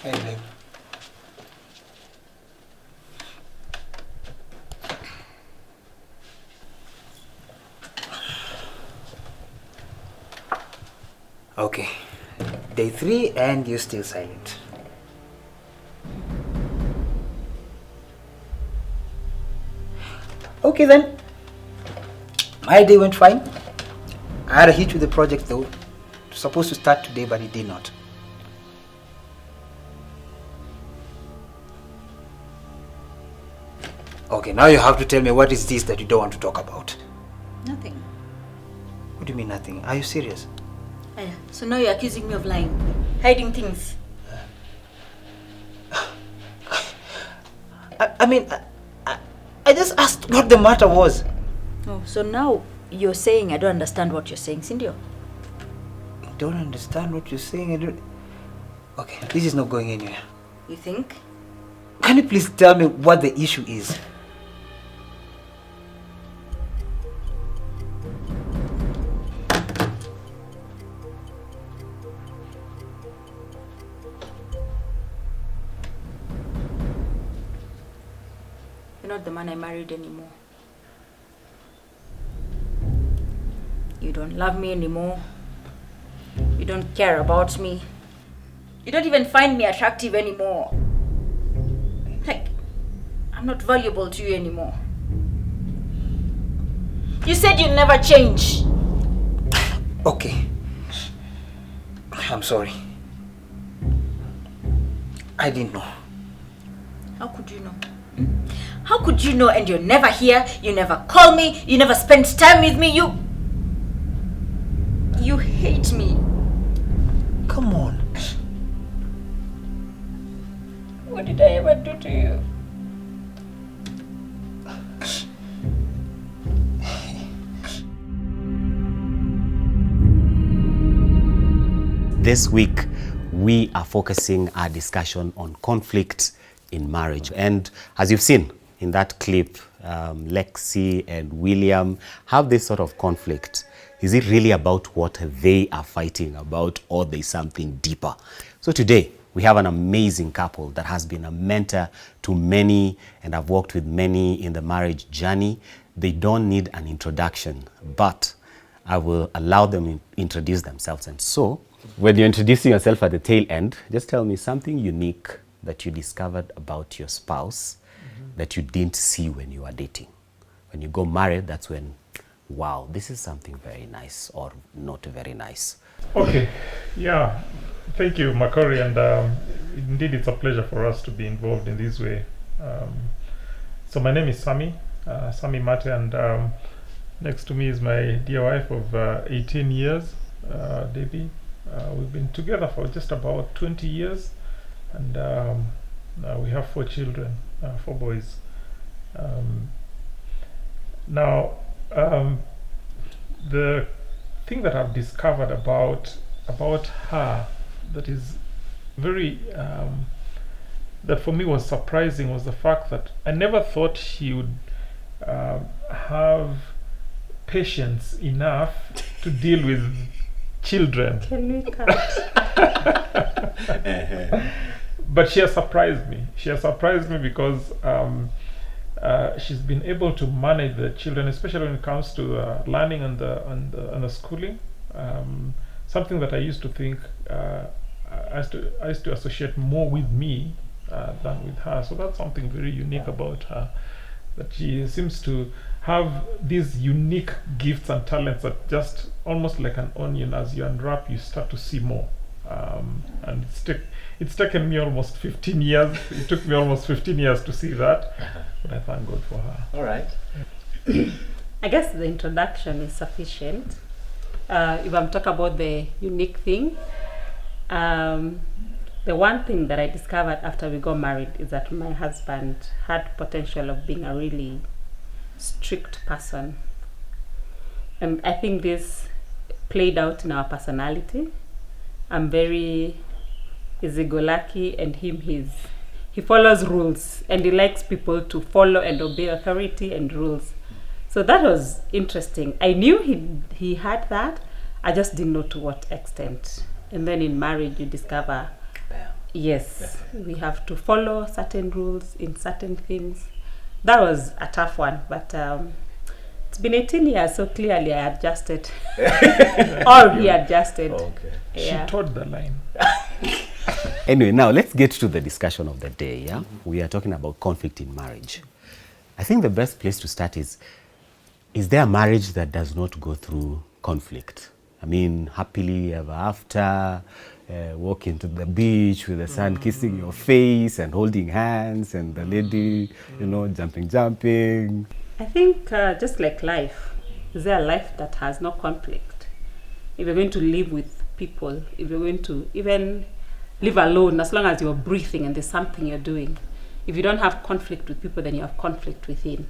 Hey, babe. Okay. Day 3 and you're still silent. Okay then. My day went fine. I had a hit with the project though. It was supposed to start today, but it did not. Okay, now you have to tell me what is this that you don't want to talk about. Nothing. What do you mean nothing? Are you serious? Yeah. So now you're accusing me of lying, hiding things. I just asked what the matter was. Oh, so now you're saying I don't understand what you're saying, Cindy? I don't understand what you're saying. Okay, this is not going anywhere. You think? Can you please tell me what the issue is? You're not the man I married anymore. You don't love me anymore. You don't care about me. You don't even find me attractive anymore. Like, I'm not valuable to you anymore. You said you'd never change. Okay. I'm sorry. I didn't know. How could you know? How could you know and you're never here? You never call me. You never spend time with me. You hate me. Come on. What did I ever do to you? This week, we are focusing our discussion on conflict in marriage. And as you've seen in that clip, Lexi and William have this sort of conflict. Is it really about what they are fighting about, or there's something deeper? So today, we have an amazing couple that has been a mentor to many, and I've worked with many in the marriage journey. They don't need an introduction, but I will allow them to introduce themselves. And so, when you're introducing yourself at the tail end, just tell me something unique that you discovered about your spouse that you didn't see when you were dating. When you go married, that's when, wow, this is something very nice or not very nice. Okay, yeah, thank you, Makori, and indeed it's a pleasure for us to be involved in this way. So my name is Sami Mate, and next to me is my dear wife of 18 years, Debbie. We've been together for just about 20 years, and we have 4 children, 4 boys. Now, the thing that I've discovered about her that is very that for me was surprising was the fact that I never thought she would have patience enough to deal with children. Can we cut? But she has surprised me. She has surprised me because she's been able to manage the children, especially when it comes to learning and the schooling. Something that I used to think I used to associate more with me than with her. So that's something very unique about her, that she seems to have these unique gifts and talents that just almost like an onion, as you unwrap, you start to see more. And it's taken me almost 15 years. It took me almost 15 years to see that, but I thank God for her. All right. I guess the introduction is sufficient. If I'm talking about the unique thing, the one thing that I discovered after we got married is that my husband had potential of being a really strict person. And I think this played out in our personality. I'm very easy-go-lucky, and he follows rules, and he likes people to follow and obey authority and rules. So that was interesting. I knew he had that. I just didn't know to what extent. And then in marriage, you discover Yes, we have to follow certain rules in certain things. That was a tough one, but it's been 18 years, so clearly I adjusted. Or he adjusted. Okay. Yeah. She taught the line. Anyway, now let's get to the discussion of the day. Yeah, we are talking about conflict in marriage. I think the best place to start is there a marriage that does not go through conflict? I mean, happily ever after, walking to the beach with the sun kissing your face and holding hands and the lady, you know, jumping. I think just like life, is there a life that has no conflict? If you're going to live with people, if you're going to even live alone, as long as you're breathing and there's something you're doing, if you don't have conflict with people, then you have conflict within.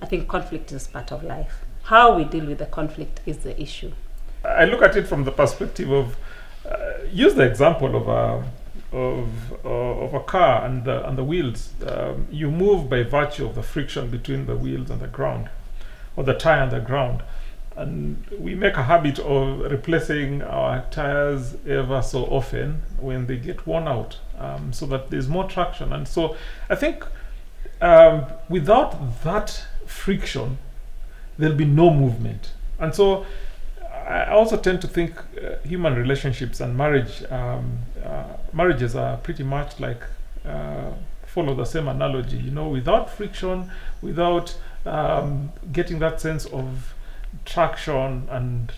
I think conflict is part of life. How we deal with the conflict is the issue. I look at it from the perspective of, use the example of a car and the wheels. You move by virtue of the friction between the wheels and the ground, or the tire and the ground. And we make a habit of replacing our tires ever so often when they get worn out, so that there's more traction. And so I think without that friction, there'll be no movement. And so I also tend to think human relationships and marriages are pretty much like, follow the same analogy. You know, without friction, without getting that sense of traction and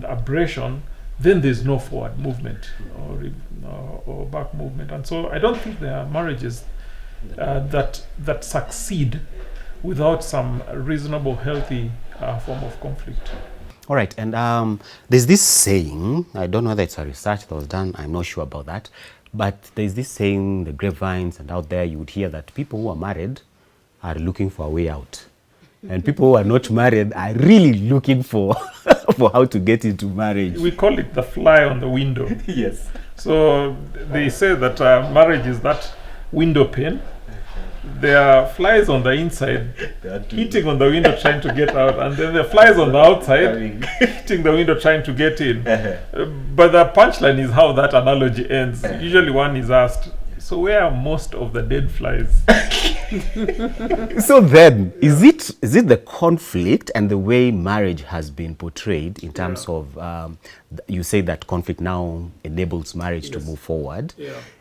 abrasion, then there's no forward movement or back movement. And so I don't think there are marriages that succeed without some reasonable, healthy form of conflict. All right, and there's this saying, I don't know whether it's a research that was done, I'm not sure about that, but there's this saying, the grapevines and out there, you would hear that people who are married are looking for a way out. And people who are not married are really looking for for how to get into marriage. We call it the fly on the window. Yes. So they say that marriage is that window pane. There are flies on the inside hitting on the window trying to get out, and then there are flies on the outside hitting the window trying to get in. But the punchline is how that analogy ends. Usually one is asked, so where are most of the dead flies? So then, is it the conflict and the way marriage has been portrayed in terms of, you say that conflict now enables marriage to move forward.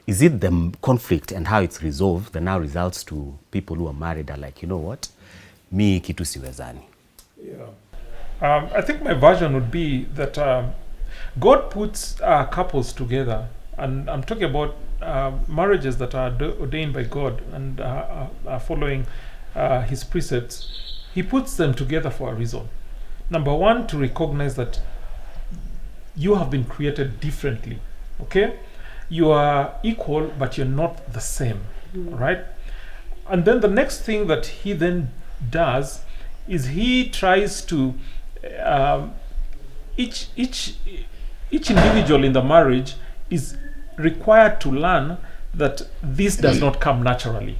Is it the conflict and how it's resolved that now results to people who are married are like, you know what, mi kitu siwezani? I think my version would be that God puts couples together, and I'm talking about marriages that are ordained by God and are following his precepts. He puts them together for a reason. Number one, to recognize that you have been created differently. Okay, you are equal, but you're not the same. Right? And then the next thing that he then does is he tries to each individual in the marriage is required to learn that this does not come naturally.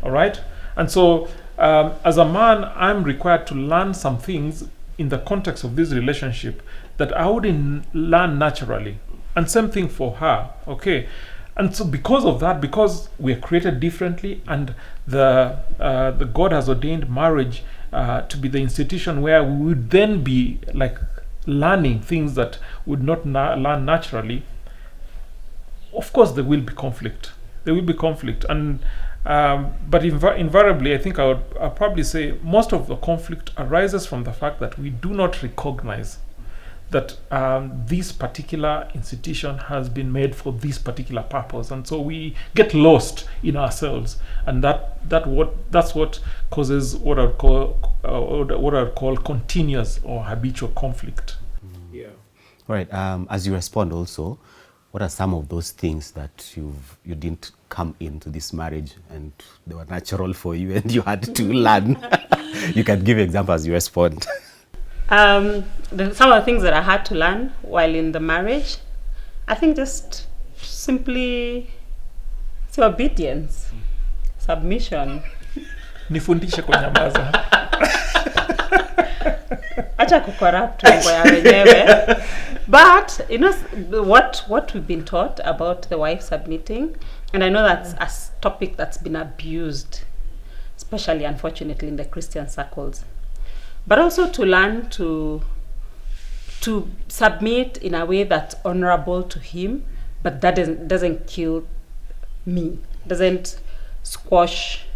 All right? And so as a man, I'm required to learn some things in the context of this relationship that I wouldn't learn naturally. And same thing for her. Okay? And so because of that, because we're created differently, and the God has ordained marriage to be the institution where we would then be like learning things that would not learn naturally, of course there will be conflict. There will be conflict. And but invariably, I think I'll probably say most of the conflict arises from the fact that we do not recognize that this particular institution has been made for this particular purpose, and so we get lost in ourselves, and that's what causes what I'd call continuous or habitual conflict. All right. As you respond, also, what are some of those things that you didn't come into this marriage and they were natural for you and you had to learn? You can give examples as you respond. Some of the things that I had to learn while in the marriage, I think just simply obedience, submission. Nifundishe kunyamaza. acha kucorrupt mambo ya wenyewe. But you know what we've been taught about the wife submitting, and I know that's a topic that's been abused, especially unfortunately in the Christian circles, but also to learn to submit in a way that's honorable to him, but that doesn't kill me, doesn't squash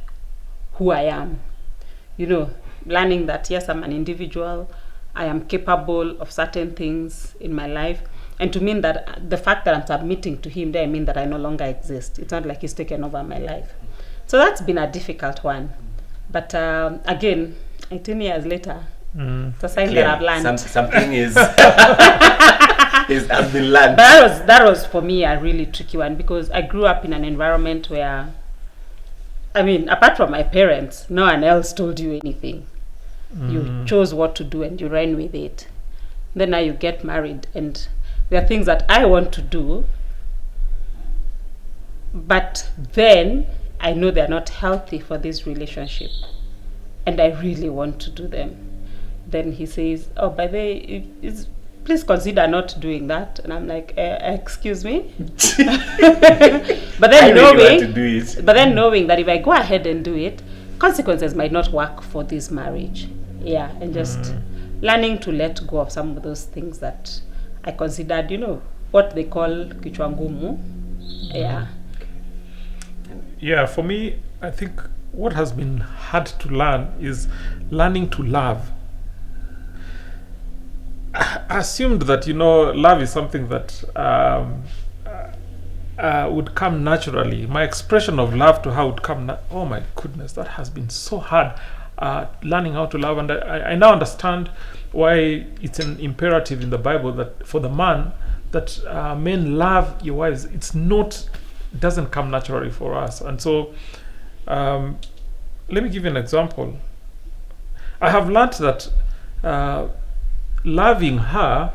who I am. You know, learning that yes, I'm an individual, I am capable of certain things in my life, and to mean that the fact that I'm submitting to him, then I mean that I no longer exist. It's not like he's taken over my life. So that's been a difficult one. But again, 18 years later, it's a sign that I've learned. Something has been learned. But that was for me a really tricky one, because I grew up in an environment where, I mean, apart from my parents, no one else told you anything. You chose what to do and you ran with it. Then now you get married and there are things that I want to do, but then I know they're not healthy for this relationship and I really want to do them. Then he says, oh, by the way, please consider not doing that. And I'm like, excuse me? But then knowing that if I go ahead and do it, consequences might not work for this marriage. Yeah, and just learning to let go of some of those things that I considered, you know, what they call kichwa ngumu. Yeah. Yeah, for me, I think what has been hard to learn is learning to love. I assumed that, you know, love is something that would come naturally. My expression of love to her would come. Oh my goodness, that has been so hard. Learning how to love, and I now understand why it's an imperative in the Bible that for the man that men love your wives. Doesn't come naturally for us, and so let me give you an example. I have learned that loving her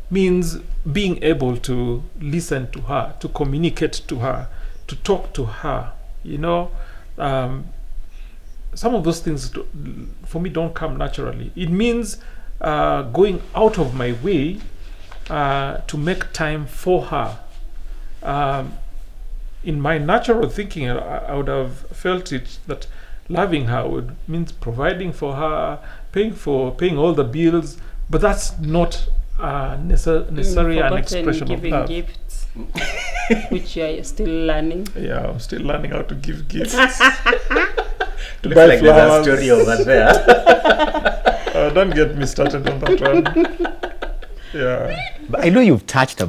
means being able to listen to her, to communicate to her, to talk to her. You know, some of those things for me don't come naturally. It means going out of my way to make time for her. In my natural thinking, I would have felt it that loving her means providing for her, paying all the bills, but that's not necessarily an expression of love. Gifts, which you are still learning. Yeah, I'm still learning how to give gifts. Looks like there's a story over there. Don't get me started on that one. Yeah. But I know you've touched a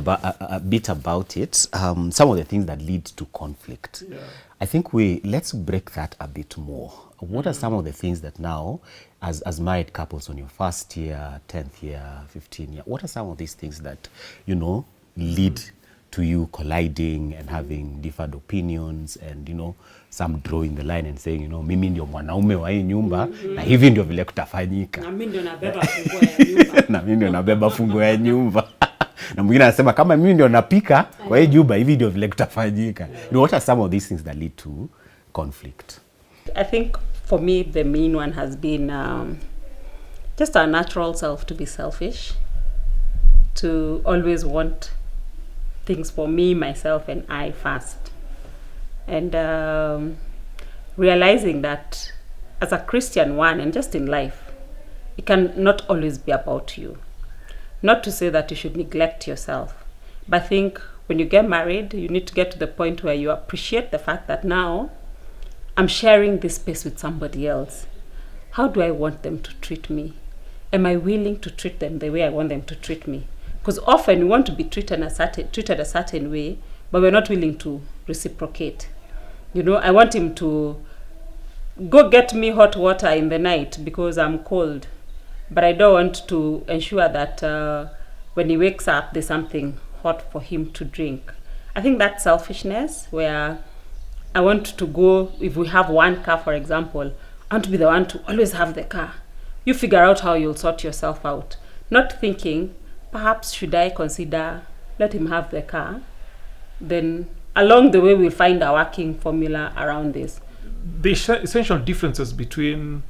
bit about it. Some of the things that lead to conflict. Yeah. I think let's break that a bit more. What are some of the things that now, as married couples on your first year, 10th year, 15th year, what are some of these things that, you know, lead to you colliding and having different opinions and, you know, some drawing the line and saying, you know, mimi ndio mwanaume wa hii nyumba na hivi ndio vile kutafanyika. Na mimi ndio nabeba funguo ya nyumba. Na mimi ndio nabeba funguo ya nyumba. Na mwingine anasema kama mimi ndio napika kwa hii nyumba hivi ndio vile kutafanyika. You know, what are some of these things that lead to conflict? I think for me the main one has been just our natural self to be selfish, to always want things for me, myself, and I first. And realizing that as a Christian one, and just in life, it can not always be about you. Not to say that you should neglect yourself, but I think when you get married, you need to get to the point where you appreciate the fact that now I'm sharing this space with somebody else. How do I want them to treat me? Am I willing to treat them the way I want them to treat me? Because often we want to be treated a certain way, but we're not willing to reciprocate. You know, I want him to go get me hot water in the night because I'm cold, but I don't want to ensure that when he wakes up, there's something hot for him to drink. I think that's selfishness, where I want to go, if we have one car, for example, I want to be the one to always have the car. You figure out how you'll sort yourself out. Not thinking, perhaps should I consider let him have the car? Then along the way, we'll find a working formula around this. The essential differences between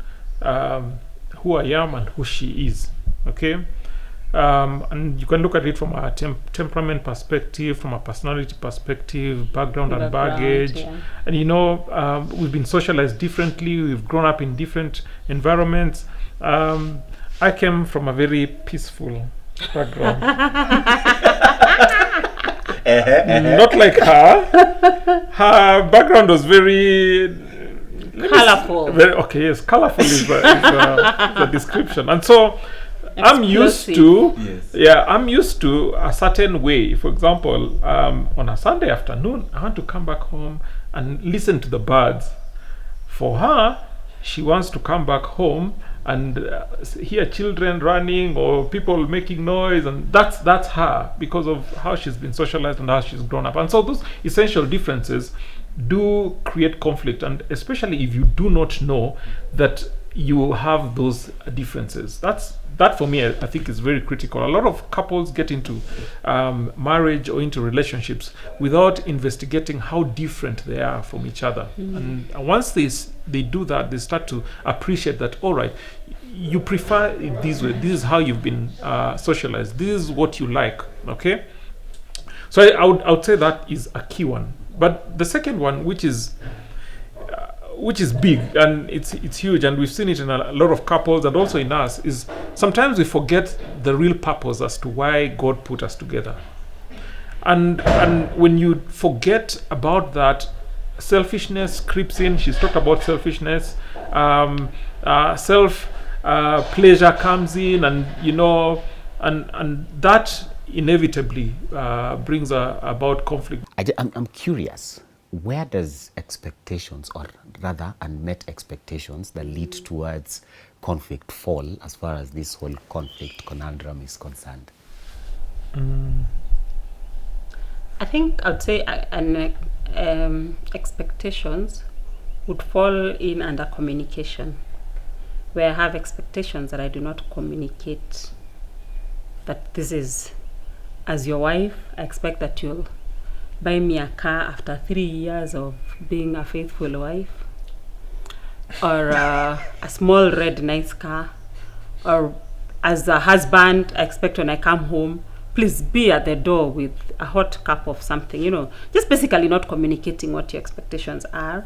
who I am and who she is. Okay. And you can look at it from a temperament perspective, from a personality perspective, background and baggage. Yeah. And we've been socialized differently. We've grown up in different environments. I came from a very peaceful background. Not like her. Her background was very Colorful. Colorful is the description. And so I'm used to, I'm used to a certain way. For example, on a Sunday afternoon, I want to come back home and listen to the birds. For her, she wants to come back home and hear children running or people making noise, and that's her, because of how she's been socialized and how she's grown up. And so those essential differences do create conflict, and especially if you do not know that you have those differences. That for me, I think, is very critical. A lot of couples get into marriage or into relationships without investigating how different they are from each other. And once they do that, they start to appreciate that, all right, you prefer it this way. This is how you've been socialized. This is what you like. Okay. So I would say that is a key one. But the second one, which is big and it's huge, and we've seen it in a lot of couples and also in us, is sometimes we forget the real purpose as to why God put us together. And when you forget about that, selfishness creeps in. She's talked about selfishness. Self pleasure comes in, and that inevitably brings about conflict. I'm curious, where does expectations, or rather unmet expectations, that lead towards conflict fall as far as this whole conflict conundrum is concerned? I think I'd say expectations would fall in under communication, where I have expectations that I do not communicate. That this is, as your wife, I expect that you'll buy me a car after 3 years of being a faithful wife, or a small red nice car. Or as a husband, I expect when I come home, please be at the door with a hot cup of something, just basically not communicating what your expectations are.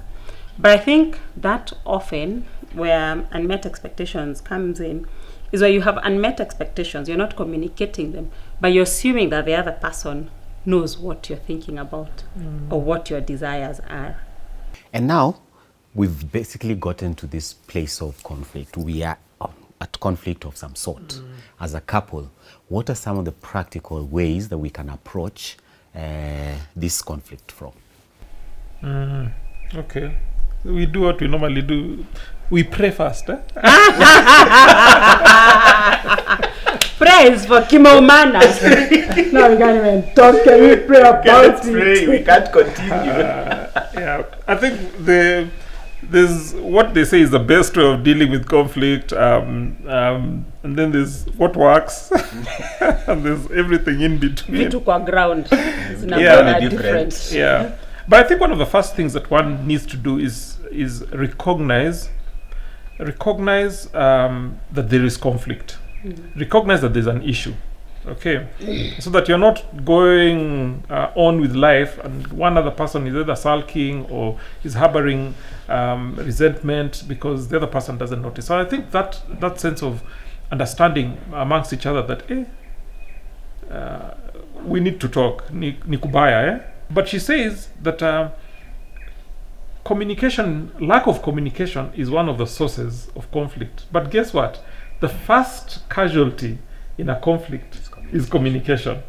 But I think that often where unmet expectations comes in is where you have unmet expectations, you're not communicating them, but you're assuming that the other person knows what you're thinking about or what your desires are. And now we've basically gotten to this place of conflict. We are at conflict of some sort. As a couple, what are some of the practical ways that we can approach this conflict from? Okay. We do what we normally do. We pray first. Praise for Kimo manners. No, we can't even talk. Can we pray about it? We can't continue. I think there's what they say is the best way of dealing with conflict, and then there's what works, and there's everything in between. Vitu kwa ground. Different. Yeah. But I think one of the first things that one needs to do is recognize that there is conflict. Recognize that there's an issue. Okay, so that you're not going on with life and one other person is either sulking or is harboring resentment because the other person doesn't notice. So I think that sense of understanding amongst each other that we need to talk, ni kubaya. But she says that lack of communication is one of the sources of conflict. But guess what? The first casualty in a conflict is communication.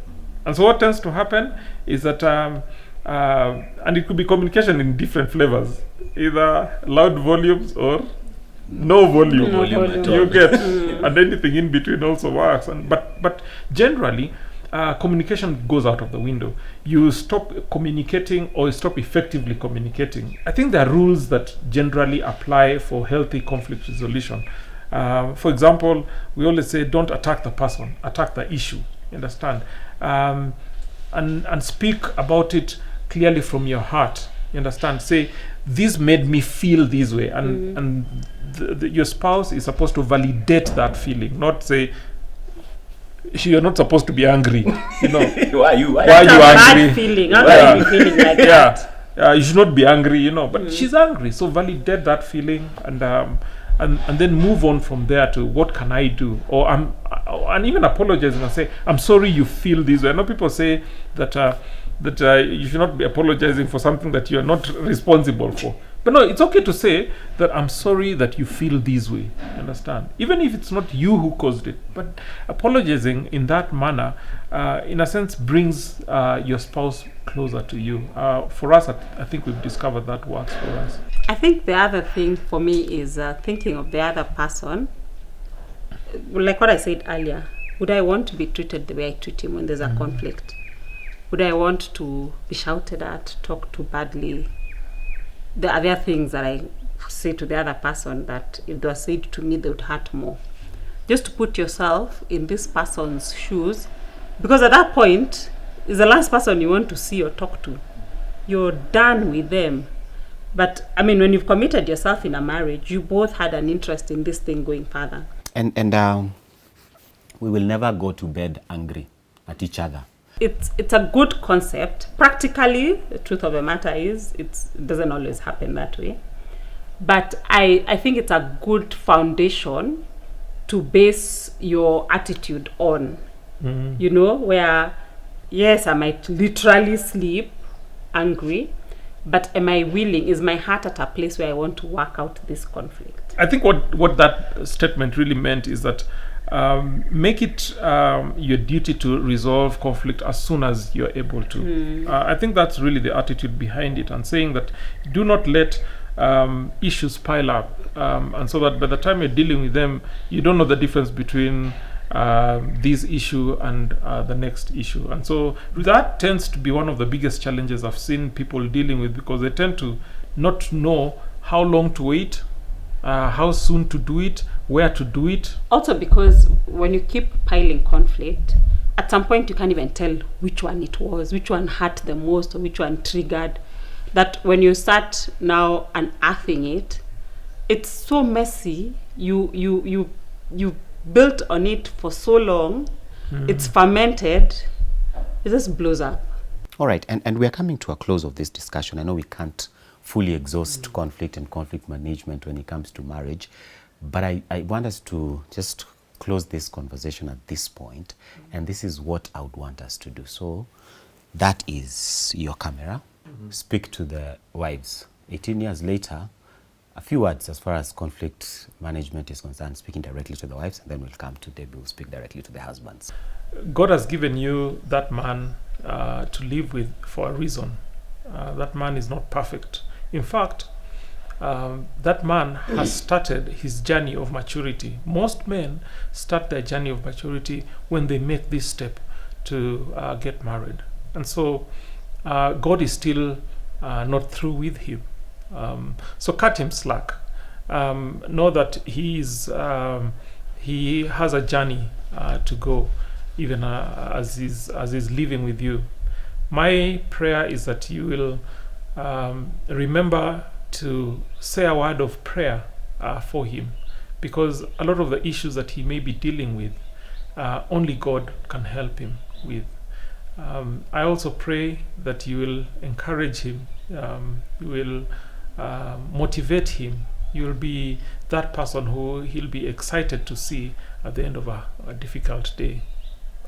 And so what tends to happen is that, and it could be communication in different flavors, either loud volumes or no volume. You get, and anything in between also works. But generally, communication goes out of the window. You stop communicating or you stop effectively communicating. I think there are rules that generally apply for healthy conflict resolution. For example, we always say don't attack the person, attack the issue. You understand? And speak about it clearly from your heart. You understand? Say, this made me feel this way, and your spouse is supposed to validate that feeling, not say, you're not supposed to be angry. You know, Why are you angry? Bad feeling. How can you be feeling like that? You should not be angry. You know, but she's angry, so validate that feeling, and then move on from there to what can I do, and even apologizing and say, I'm sorry you feel this way. I know people say that you should not be apologizing for something that you're not responsible for. But no, it's okay to say that I'm sorry that you feel this way. Understand? Even if it's not you who caused it, but apologizing in that manner, in a sense, brings your spouse closer to you. For us, I think we've discovered that works for us. I think the other thing for me is thinking of the other person. Like what I said earlier, would I want to be treated the way I treat him when there's a conflict? Would I want to be shouted at, talked to badly? There are things that I say to the other person that if they were said to me, they would hurt more. Just to put yourself in this person's shoes, because at that point, is the last person you want to see or talk to. You're done with them. But, I mean, when you've committed yourself in a marriage, you both had an interest in this thing going further. And we will never go to bed angry at each other. It's a good concept. Practically, the truth of the matter is, it doesn't always happen that way. But I think it's a good foundation to base your attitude on. You know, where, yes, I might literally sleep angry, but am I willing? Is my heart at a place where I want to work out this conflict? I think what that statement really meant is that make it your duty to resolve conflict as soon as you're able to. I think that's really the attitude behind it, and saying that do not let issues pile up, and so that by the time you're dealing with them, you don't know the difference between this issue and the next issue. And so that tends to be one of the biggest challenges I've seen people dealing with, because they tend to not know how long to wait, how soon to do it, where to do it. Also because when you keep piling conflict, at some point you can't even tell which one it was, which one hurt the most, or which one triggered. That when you start now unearthing it, it's so messy. You built on it for so long, it's fermented, it just blows up. All right, and we are coming to a close of this discussion. I know we can't fully exhaust conflict and conflict management when it comes to marriage, but I want us to just close this conversation at this point, and this is what I would want us to do. So that is your camera. Speak to the wives. 18 years later, a few words as far as conflict management is concerned, speaking directly to the wives, and then we'll come to Debbie, who'll speak directly to the husbands. God has given you that man to live with for a reason. That man is not perfect. In fact, that man has started his journey of maturity. Most men start their journey of maturity when they make this step to get married. And so God is still not through with him. So cut him slack. Know that he has a journey to go, even as he's living with you. My prayer is that you will remember to say a word of prayer for him, because a lot of the issues that he may be dealing with, only God can help him with. I also pray that you will encourage him, you will motivate him. You will be that person who he'll be excited to see at the end of a difficult day.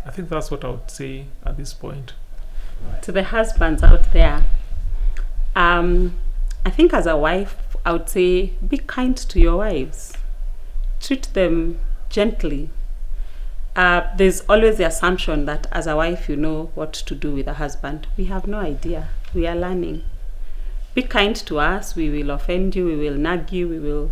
I think that's what I would say at this point. To the husbands out there, I think as a wife, I would say be kind to your wives. Treat them gently. There's always the assumption that as a wife you know what to do with a husband. We have no idea. We are learning. Be kind to us. We will offend you. We will nag you. We will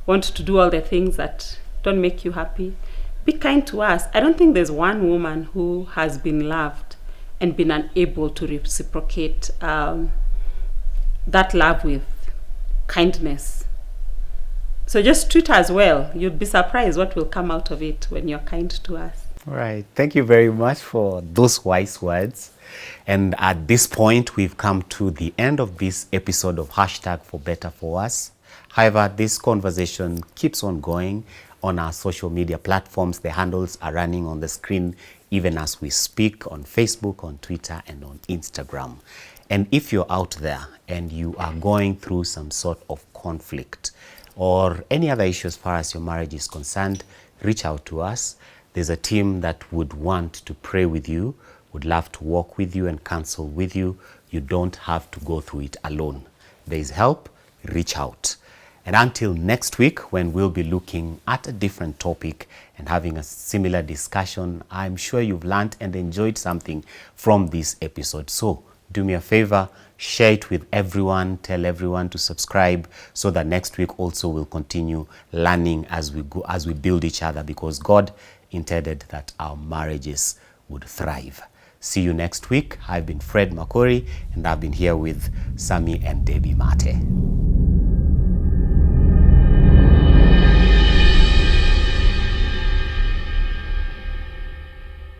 want to do all the things that don't make you happy. Be kind to us. I don't think there's one woman who has been loved and been unable to reciprocate that love with kindness. So just treat us well. You'd be surprised what will come out of it when you're kind to us. All right. Thank you very much for those wise words. And at this point, we've come to the end of this episode of Hashtag for Better for Us. However, this conversation keeps on going on our social media platforms. The handles are running on the screen even as we speak, on Facebook, on Twitter, and on Instagram. And if you're out there and you are going through some sort of conflict or any other issue as far as your marriage is concerned, reach out to us. There's a team that would want to pray with you, would love to walk with you and counsel with you. You don't have to go through it alone. There is help, reach out. And until next week, when we'll be looking at a different topic and having a similar discussion, I'm sure you've learned and enjoyed something from this episode. So do me a favor, share it with everyone, tell everyone to subscribe so that next week also we'll continue learning as we go, as we build each other, because God intended that our marriages would thrive. See you next week. I've been Fred Makori, and I've been here with Sami and Debbie Mate.